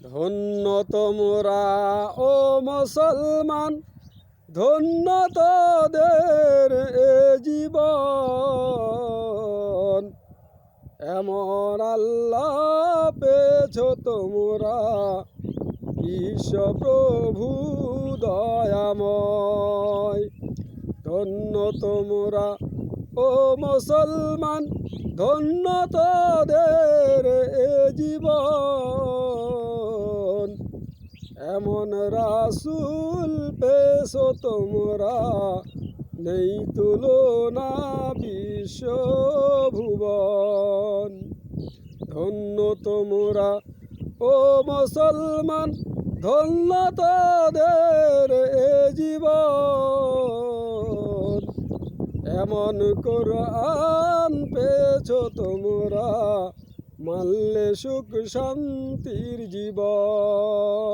ধন্য তোমরা ও মুসলমান, ধন্য তোদের এ জীবন। এমন আল্লাহ পেয়েছ তোমরা, বিশ্বপ্রভু দয়াময়। ধন্য তোমরা ও মুসলমান, ধন্য তোদের এ জীবন। এমন রাসূল পেয়েছ তোমরা, নেই তুলনা বিশ্বভুবন। ধন্য তোমরা ও মুসলমান, ধন্য তোদের এ জীবন। এমন কোরআন পেয়েছ তোমরা, মানলে সুখ শান্তির জীবন।